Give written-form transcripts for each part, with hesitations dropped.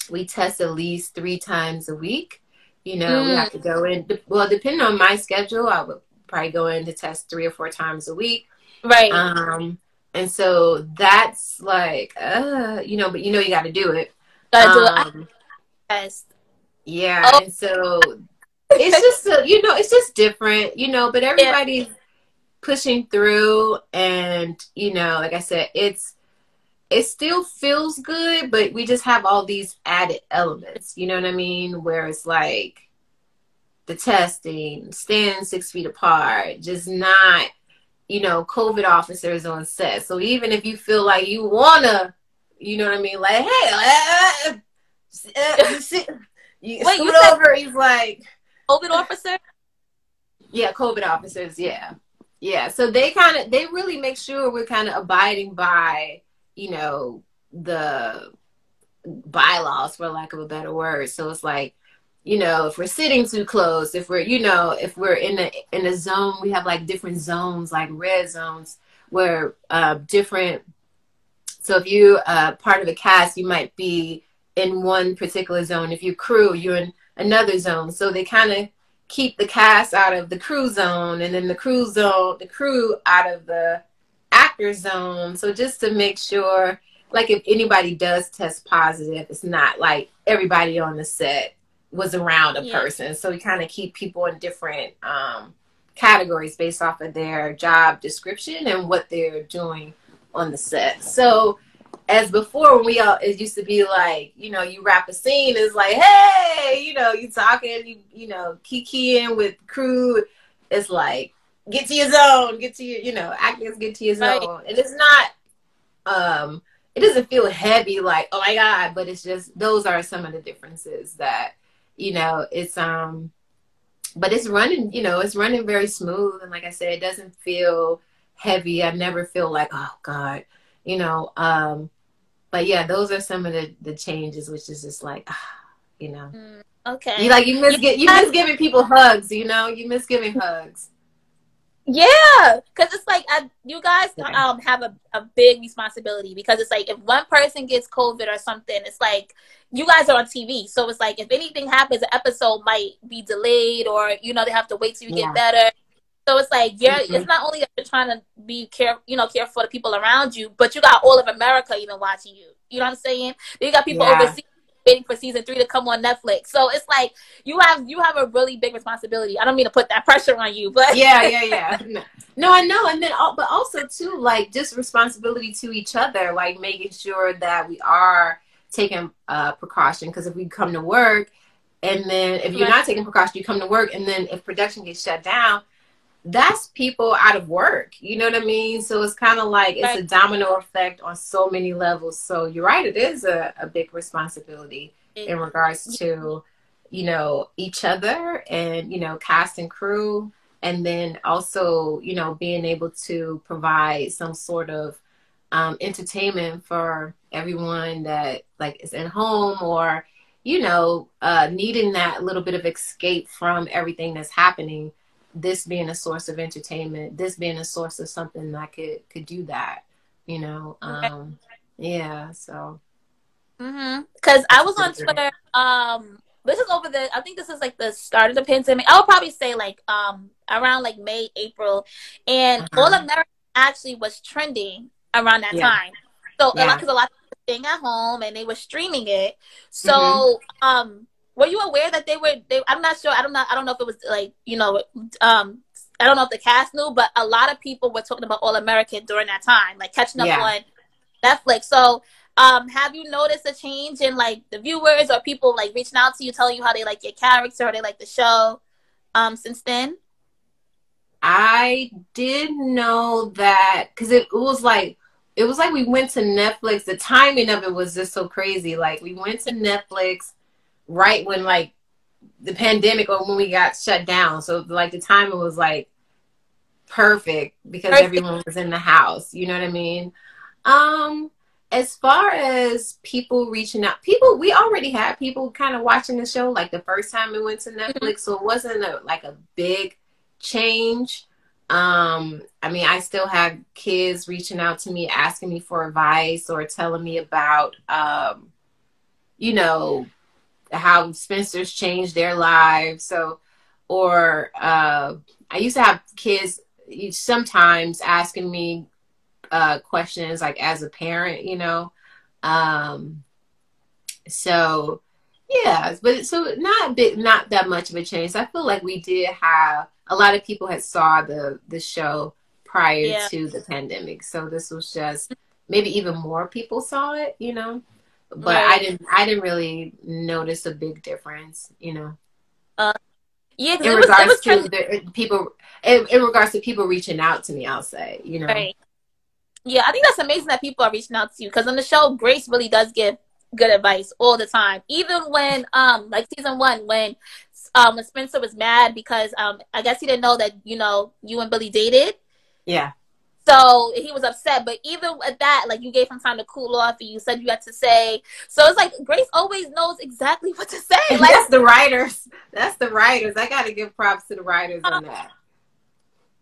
we test at least 3 times a week. You know, we have to go in. Well, depending on my schedule, I would probably go in to test 3 or 4 times a week. Right. And so that's like, you know, but you know, you got to do it. Gotta do it. Yes. Yeah. Oh. And so it's just, you know, it's just different, you know, but everybody's pushing through. And, you know, like I said, it still feels good, but we just have all these added elements, you know what I mean? Where it's like the testing, staying 6 feet apart, just not, you know, COVID officers on set. So even if you feel like you wanna, you know what I mean, like, hey, you Wait, scoot you over. He's like, COVID officer? Yeah, COVID officers. Yeah. So they really make sure we're kind of abiding by, you know, the bylaws, for lack of a better word. So it's like, you know, if we're sitting too close, if we're, you know, if we're in a zone, we have like different zones, like red zones, where different. So if you part of a cast, you might be in one particular zone. If you're crew, you're in another zone. So they kind of keep the cast out of the crew zone, and then the crew out of the actor zone. So just to make sure, like, if anybody does test positive, it's not like everybody on the set was around a person. So we kind of keep people in different categories based off of their job description and what they're doing on the set. So as before, when it used to be like, you know, you wrap a scene, it's like, hey, you know, you talking, you know, kikiing with crew. It's like, get to your zone, you know, actors get to your zone. Right. And it's not, it doesn't feel heavy like, oh my God, but it's just, those are some of the differences that, you know, it's, but it's running, you know, it's running very smooth. And like I said, it doesn't feel heavy. I never feel like, oh God, you know, but yeah, those are some of the changes, which is just like, you know, okay. You miss giving people hugs, you know, you miss giving hugs. Yeah, because it's like you guys have a big responsibility, because it's like if one person gets COVID or something, it's like you guys are on TV. So it's like if anything happens, the episode might be delayed, or, you know, they have to wait till you get better. So it's like it's not only that you're trying to be care for the people around you, but you got all of America even watching you. You know what I'm saying? Then you got people overseas waiting for season 3 to come on Netflix. So it's like you have a really big responsibility. I don't mean to put that pressure on you, but yeah. No, I know. And then, but also too, like, just responsibility to each other, like making sure that we are taking precaution. Because if we come to work, and then if you're not taking precaution, you come to work, and then if production gets shut down, that's people out of work. You know what I mean? So it's kind of like it's a domino effect on so many levels. So you're right. It is a big responsibility in regards to, you know, each other and, you know, cast and crew. And then also, you know, being able to provide some sort of entertainment for everyone that, like, is at home or, you know, needing that little bit of escape from everything that's happening. This being a source of entertainment, this being a source of something that could do that, you know. Yeah, so. Because I was on Twitter. This is I think this is like the start of the pandemic. I would probably say like around like May, April, and All American actually was trending around that time. So a lot of people were staying at home and they were streaming it. So were you aware that they I'm not sure. I don't know if it was like, you know, I don't know if the cast knew, but a lot of people were talking about All American during that time, like catching up on Netflix. So have you noticed a change in like the viewers or people like reaching out to you, telling you how they like your character or they like the show since then? I did know that because it was like we went to Netflix. The timing of it was just so crazy. Like we went to Netflix right when like the pandemic or when we got shut down. So like the timing was like perfect because everyone was in the house. You know what I mean? As far as people reaching out, we already had people kind of watching the show like the first time it went to Netflix. So it wasn't like a big change. I mean, I still have kids reaching out to me, asking me for advice or telling me about, you know, how Spencer's changed their lives. So, or I used to have kids sometimes asking me questions like as a parent, you know. So yeah, but so not big, not that much of a change. So I feel like we did have a lot of people had saw the show prior Yeah. to the pandemic. So this was just maybe even more people saw it, you know. But Right. I didn't really notice a big difference, you know, Uh, yeah, because in it regards was to trending. the people in regards to people reaching out to me, I'll say, you know. Right. Yeah, I think that's amazing that people are reaching out to you because on the show, Grace really does give good advice all the time. Even when like season one when Spencer was mad because I guess he didn't know that you and Billy dated. Yeah. So he was upset, but even at that, like you gave him time to cool off, and you said you had to say. So it's like Grace always knows exactly what to say. And Like that's the writers. That's the writers. I got to give props to the writers on that.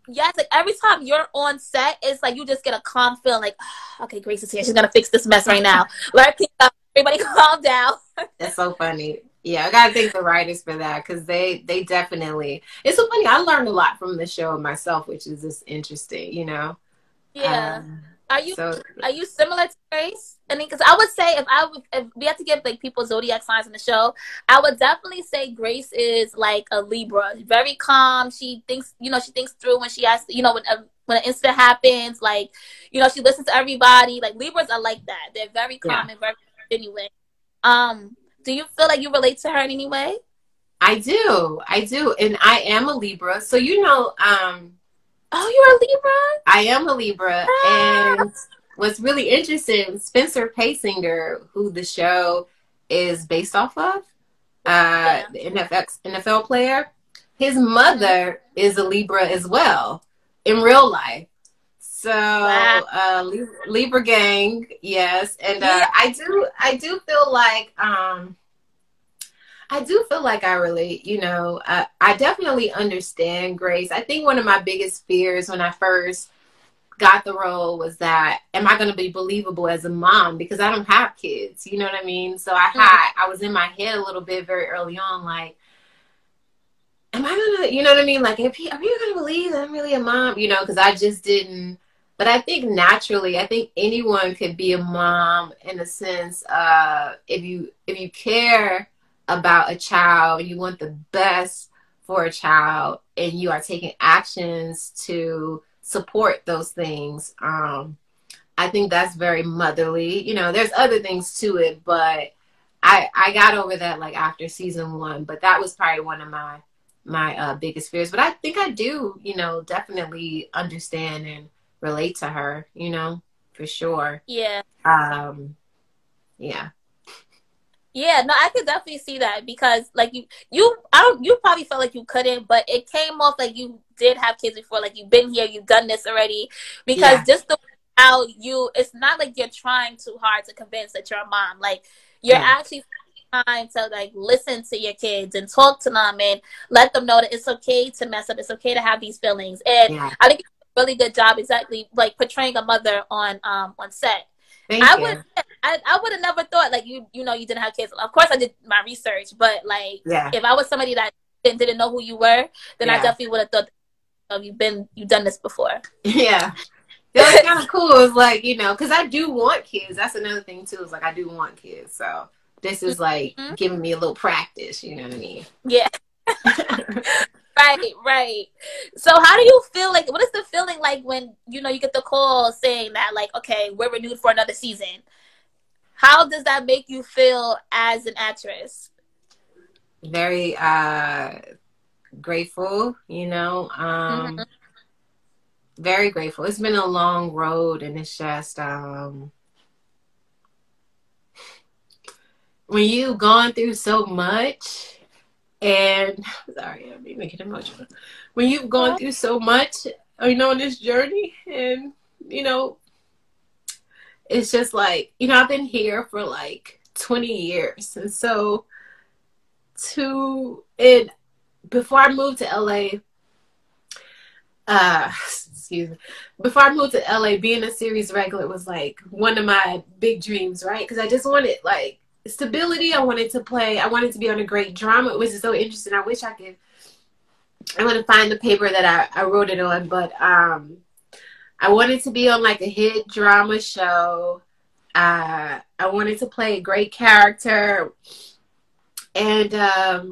yes, like every time you're on set, it's like you just get a calm feeling, like okay, Grace is here. She's gonna fix this mess right now. Let her everybody calm down. That's so funny. Yeah, I gotta thank the writers for that because they definitely. It's so funny. I learned a lot from the show myself, which is just interesting, you know. Yeah. Are you So are you similar to Grace? I mean, because I would say if we had to give like people zodiac signs in the show, I would definitely say Grace is like a Libra, very calm. She thinks, she thinks through when she has, when an incident happens, like, she listens to everybody. Like Libras are like that. They're very yeah, calm and very genuine. Do you feel like you relate to her in any way? I do, and I am a Libra. So Oh, you're a Libra? I am a Libra, Ah, and what's really interesting, Spencer Paysinger, who the show is based off of, yeah. the NFL player, his Mm-hmm. mother is a Libra as well in real life. So Wow. Libra gang, yes, and Yeah. I do feel like I relate. You know, I definitely understand Grace. I think one of my biggest fears when I first got the role was that am I going to be believable as a mom because I don't have kids. You know what I mean? So Mhm. I was in my head a little bit very early on, like, am I gonna, you know what I mean? Like, are you gonna believe that I'm really a mom? You know, because I just didn't. But I think naturally, I think anyone could be a mom in a sense. If you care about a child, you want the best for a child, and you are taking actions to support those things. I think that's very motherly. You know, there's other things to it, but I got over that like after season one. But that was probably one of my biggest fears. But I think I do, you know, definitely understand and relate to her, you know, for sure. Yeah. Um, yeah. Yeah, no, I could definitely see that because like you probably felt like you couldn't, but it came off like you did have kids before, like you've been here, you've done this already. Because Yeah. just the how it's not like you're trying too hard to convince that you're a mom. Like you're No. actually trying to like listen to your kids and talk to them and let them know that it's okay to mess up, it's okay to have these feelings. And Yeah. I think you did a really good job exactly like portraying a mother on set. Thank I would you. I would have never thought like you didn't have kids. Of course I did my research, but like Yeah. if I was somebody that didn't know who you were, then I Yeah. definitely would have thought you've done this before. Yeah. It was kind of cool. It was like, you know, because I do want kids. That's another thing too. Is like I do want kids. So this is like Mhm. giving me a little practice. You know what I mean? Yeah. Right, right. So how do you feel like what is the feeling like when you get the call saying that like okay, we're renewed for another season? How does that make you feel as an actress? Very grateful, you know. Mm-hmm. Very grateful. It's been a long road, and it's just when you've gone through so much, and sorry, I'm making emotional. When you've gone through so much, you know, on this journey, and you know, it's just like, you know, I've been here for like 20 years, and so and before I moved to LA, excuse me, before I moved to LA, being a series regular was like one of my big dreams, right? Because I just wanted like stability. I wanted to be on a great drama. It was so interesting. I wish I want to find the paper that I wrote it on, but I wanted to be on like a hit drama show. I wanted to play a great character. And, I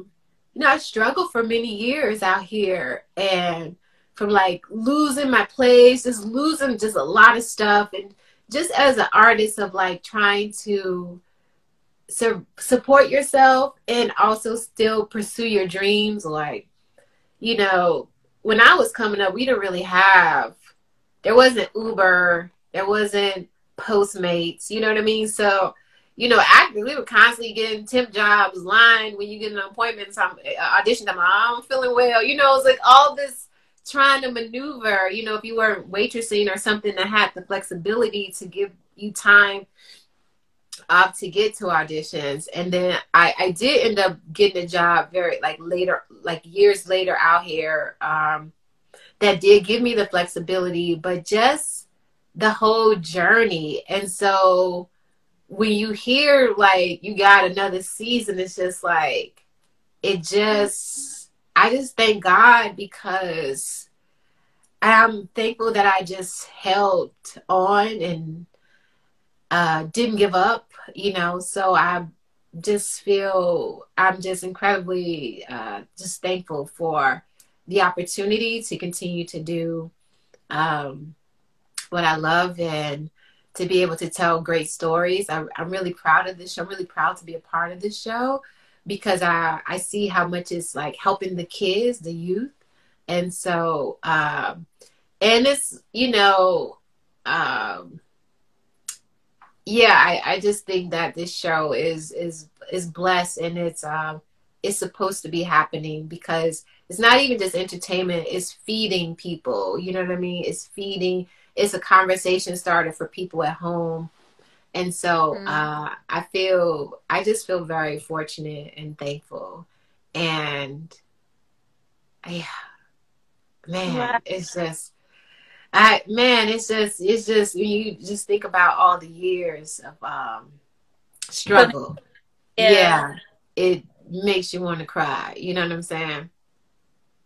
struggled for many years out here, and from like losing my place, just losing just a lot of stuff. And just as an artist of like trying to support yourself and also still pursue your dreams. Like, when I was coming up, we didn't really there wasn't Uber, there wasn't Postmates, you know what I mean? So, acting, we were constantly getting temp jobs, lying when you get an appointment, audition, I'm feeling well. It's like all this trying to maneuver, if you weren't waitressing or something that had the flexibility to give you time to get to auditions. And then I did end up getting a job very later, years later out here, that did give me the flexibility, but just the whole journey. And so when you hear like you got another season, it's just like, I just thank God, because I'm thankful that I just held on and didn't give up, so I just feel I'm just incredibly just thankful for the opportunity to continue to do what I love and to be able to tell great stories. I'm really proud of this show. I'm really proud to be a part of this show, because I see how much it's like helping the kids, the youth. And so, and it's, I just think that this show is blessed, and it's supposed to be happening, because it's not even just entertainment, it's feeding people. You know what I mean? It's a conversation starter for people at home. And so I just feel very fortunate and thankful. And it's just you just think about all the years of struggle. Yeah. It makes you want to cry. You know what I'm saying?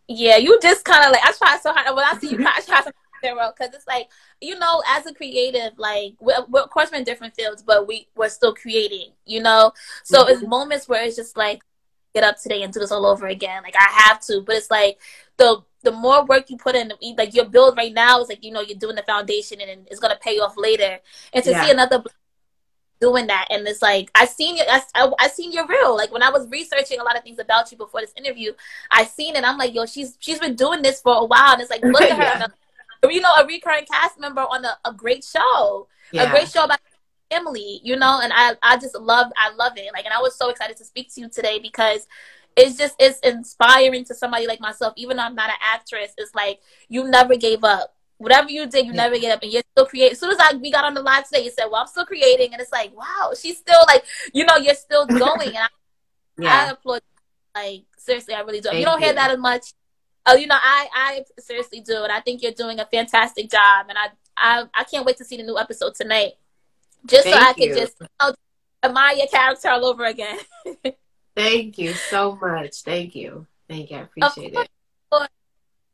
Yeah, you just kind of like, I try so hard. When I see you cry, I try to because it's like, as a creative, like we're of course we're in different fields, but we're still creating, so it's moments where it's just like, get up today and do this all over again, like I have to. But it's like the more work you put in, like your build right now is like, you're doing the foundation and it's going to pay off later. And to see another doing that, and it's like, I seen your reel. Like when I was researching a lot of things about you before this interview, I seen it. I'm like, yo, she's been doing this for a while, and it's like, look at her, a recurring cast member on a great show, a great show about family, and I love it. Like, and I was so excited to speak to you today, because it's inspiring to somebody like myself. Even though I'm not an actress, it's like, you never gave up. Whatever you did, you never gave up, and you're still creating. As soon as we got on the live today, you said, well, I'm still creating. And it's like, wow, she's still like, you're still going. And I applaud you. Like, seriously, I really do. You don't hear that as much. I seriously do. And I think you're doing a fantastic job. And I can't wait to see the new episode tonight. Just so I can just admire your character all over again. Thank you so much. Thank you. I appreciate it.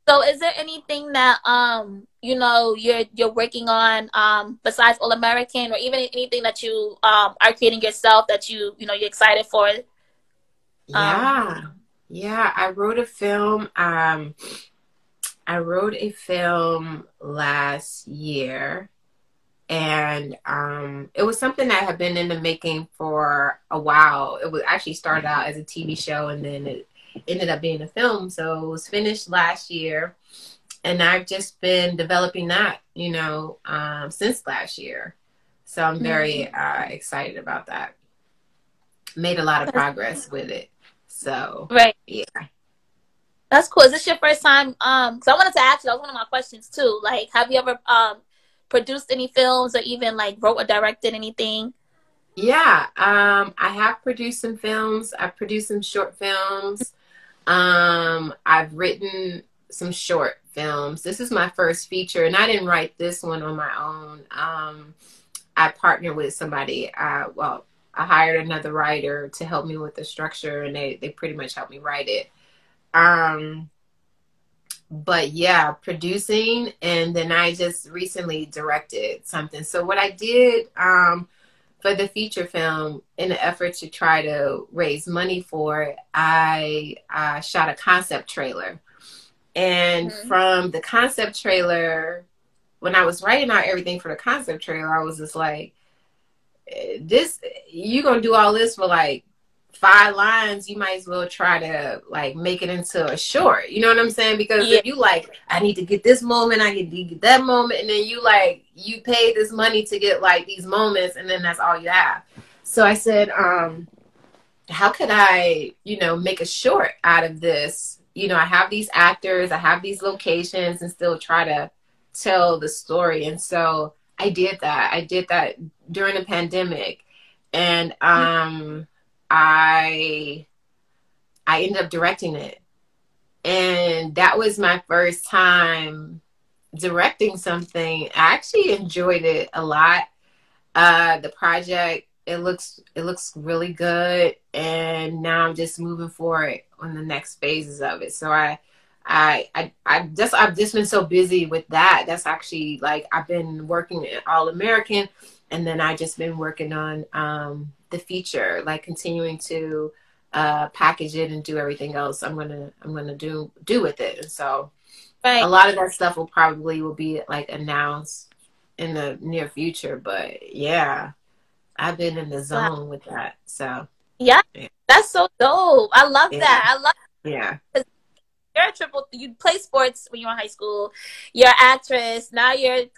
So is there anything that you're working on besides All American, or even anything that you are creating yourself that you're excited for? Yeah, I wrote a film. I wrote a film last year, and it was something that had been in the making for a while. It was actually started out as a TV show, and then it ended up being a film. So it was finished last year, and I've just been developing that, since last year. So I'm very excited about that. Made a lot of progress with it. So yeah, that's cool. Is this your first time? Because I wanted to ask you, that was one of my questions too. Like, have you ever produced any films, or even like wrote or directed anything? Yeah, I have produced some films. I've produced some short films. I've written some short films. This is my first feature, and I didn't write this one on my own. I partnered with somebody. A I hired another writer to help me with the structure, and they pretty much helped me write it. But yeah, producing, and then I just recently directed something. So what I did for the feature film, in an effort to try to raise money for it, I shot a concept trailer. And from the concept trailer, when I was writing out everything for the concept trailer, I was just like, this, you gonna do all this for like 5 lines, you might as well try to like make it into a short. You know what I'm saying? Because if you like, I need to get this moment, I need to get that moment, and then you like, you pay this money to get like these moments, and then that's all you have. So I said, how could I, you know, make a short out of this? You know, I have these actors, I have these locations, and still try to tell the story. And so I did that. I did that during the pandemic. And I ended up directing it. And that was my first time directing something. I actually enjoyed it a lot. The project, it looks really good. And now I'm just moving forward on the next phases of it. So I've just been so busy with that. That's actually like, I've been working at All American, and then I just been working on the feature, like continuing to package it and do everything else I'm gonna do with it. And so a lot of that stuff will be like announced in the near future. But yeah, I've been in the zone with that. So yeah, that's so dope. I love that. I love you're a triple. You play sports when you were in high school. You're an actress. Now you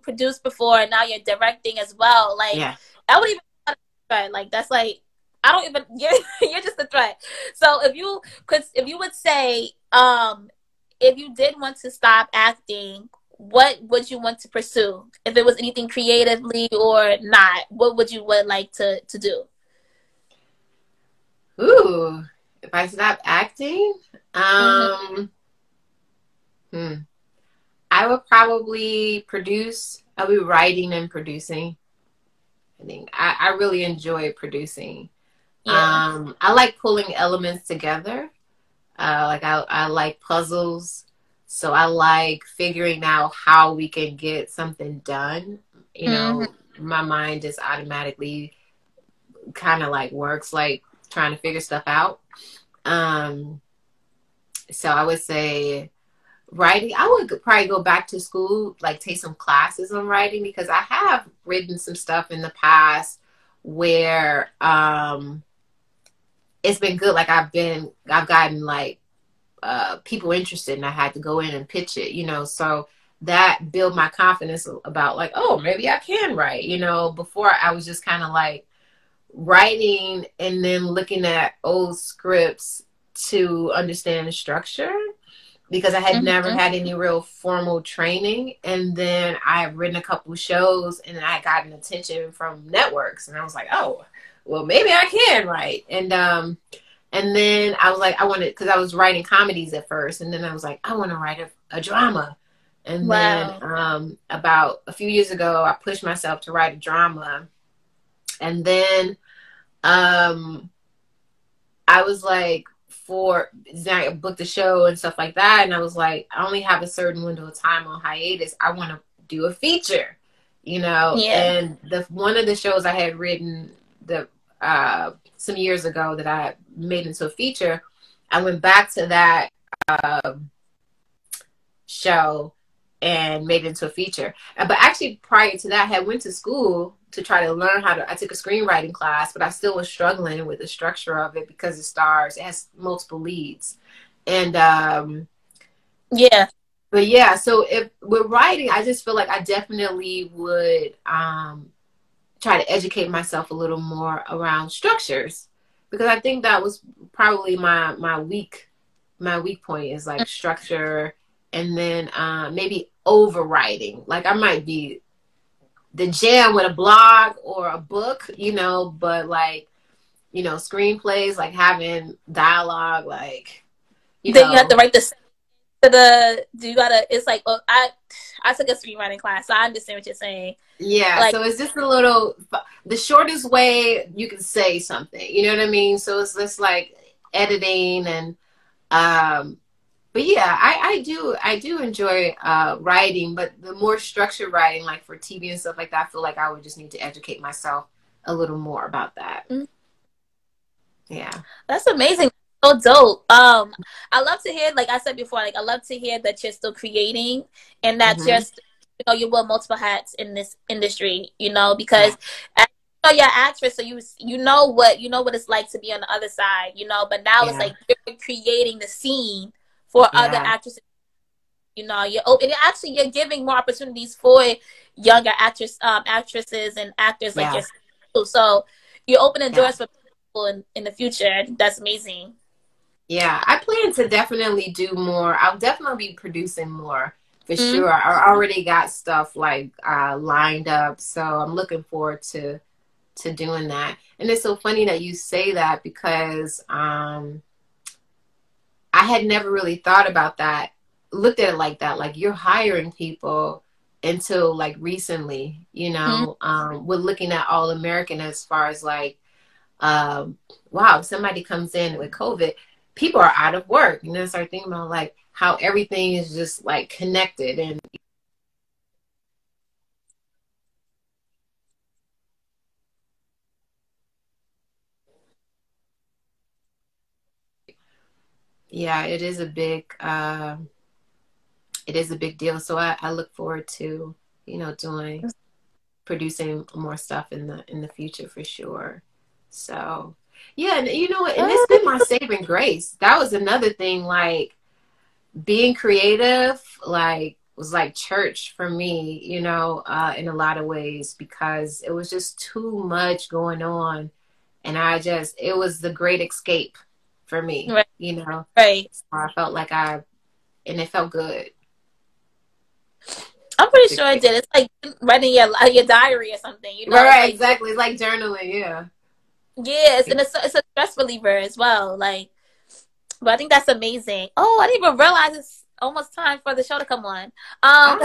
produced before, and now you're directing as well. Like that would even like that's like I don't even. You're just a threat. So if you would say, if you did want to stop acting, what would you want to pursue? If it was anything creatively or not, what would you like to do? Ooh, if I stop acting, I would probably produce. I'll be writing and producing. I think I really enjoy producing. I like pulling elements together. Like I like puzzles. So I like figuring out how we can get something done. You know, my mind just automatically kind of like works like trying to figure stuff out. So I would say writing. I would probably go back to school, like take some classes on writing, because I have written some stuff in the past where it's been good. Like I've gotten like people interested, and I had to go in and pitch it, you know, so that built my confidence about like, oh, maybe I can write, you know. Before I was just kind of like writing and then looking at old scripts to understand the structure, because I had never had any real formal training. And then I've written a couple shows, and I got an attention from networks, and I was like, oh, well, maybe I can write. And then I was like, because I was writing comedies at first, and then I was like, I want to write a drama. And then about a few years ago, I pushed myself to write a drama. And then I was like, I booked the show and stuff like that, and I was like, I only have a certain window of time on hiatus. I want to do a feature, you know. And one of the shows I had written some years ago that I made into a feature, I went back to that show and made it into a feature. But actually, prior to that, I had went to school to try to learn I took a screenwriting class, but I still was struggling with the structure of it because it has multiple leads. And but yeah, so if with writing, I just feel like I definitely would try to educate myself a little more around structures, because I think that was probably my weak point is like structure, and then maybe overwriting. Like I might be the jam with a blog or a book, you know, but like, you know, screenplays, like having dialogue, like, then you have to write the you gotta, it's like, oh, I took a screenwriting class, so I understand what you're saying. Yeah, Like, so it's just a little, the shortest way you can say something, you know what I mean? So it's just like editing and, but yeah, I do enjoy writing, but the more structured writing, like for TV and stuff like that, I feel like I would just need to educate myself a little more about that. Yeah. that's amazing. So dope. I love to hear, like I said before, like I love to hear that you're still creating and that you're, Hmm. you wear multiple hats in this industry, because Yeah. you're an actress, so you know what it's like to be on the other side, but now it's Yeah. like you're creating the scene for other Yeah. actresses. And actually you're giving more opportunities for younger actresses and actors like Yeah. yourself. So you're opening Yeah. doors for people in the future. That's amazing. Yeah, I plan to definitely do more. I'll definitely be producing more for Mm-hmm. sure. I already got stuff like lined up, so I'm looking forward to doing that. And it's so funny that you say that because I had never really thought about that, looked at it like that. Like you're hiring people until like recently, we're looking at All American as far as like wow, if somebody comes in with COVID, people are out of work. And then start thinking about like how everything is just like connected. And yeah, it is a big deal. So I look forward to, doing producing more stuff in the future for sure. So yeah, and you know what, and it's been my saving grace. That was another thing, like being creative, like was like church for me, in a lot of ways because it was just too much going on. And it was the great escape for me, Right, you know. right. So I felt like and it felt good. I'm pretty sure I did. It's like writing your diary or something. Right, It's right, like, exactly. It's like journaling, yeah. yes, and it's a stress reliever as well. Like, but I think that's amazing. Oh, I didn't even realize it's almost time for the show to come on. Um, Ah,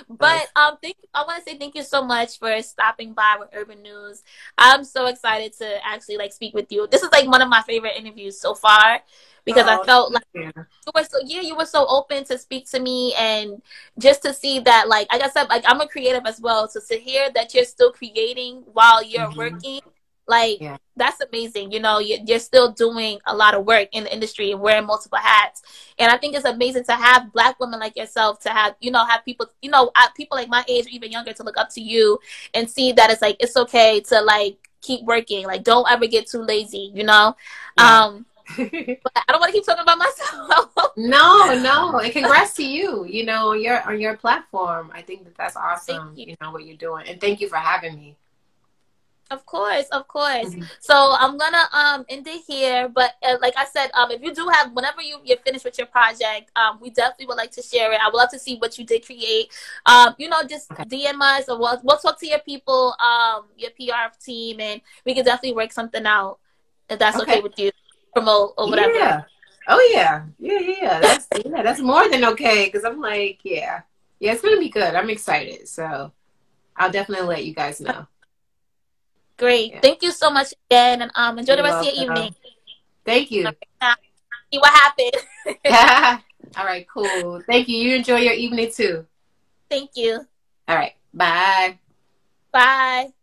But nice. I want to say thank you so much for stopping by with Urban News. I'm so excited to actually like speak with you. This is like one of my favorite interviews so far because I Oh, felt like thank you. you were so open to speak to me and just to see that like I said, like I'm a creative as well. So to hear that you're still creating while you're Hmm. working, like Yeah, that's amazing. You're still doing a lot of work in the industry and wearing multiple hats. And I think it's amazing to have Black women like yourself to have people, people like my age or even younger to look up to you and see that it's like, it's okay to like keep working. Like, don't ever get too lazy. yeah. But I don't want to keep talking about myself. No, no. And congrats to you, on your platform. I think that's Thank awesome, you. what you're doing. And thank you for having me. Of course, of course. Mhm. So I'm gonna end it here. But like I said, if you do have whenever you're finished with your project, we definitely would like to share it. I would love to see what you did create. Just Okay. DM us or we'll talk to your people, your PR team, and we can definitely work something out if that's okay Okay. with you. Promote or whatever. Yeah. Oh yeah. Yeah, yeah. That's more than okay. Because I'm like, yeah. Yeah, it's gonna be good. I'm excited. So I'll definitely let you guys know. Great. Yeah. Thank you so much again, and enjoy the You're rest of your evening. welcome. Thank All you. right, now, see what happened. All right, cool. Thank you. You enjoy your evening too. Thank you. All right. Bye. Bye.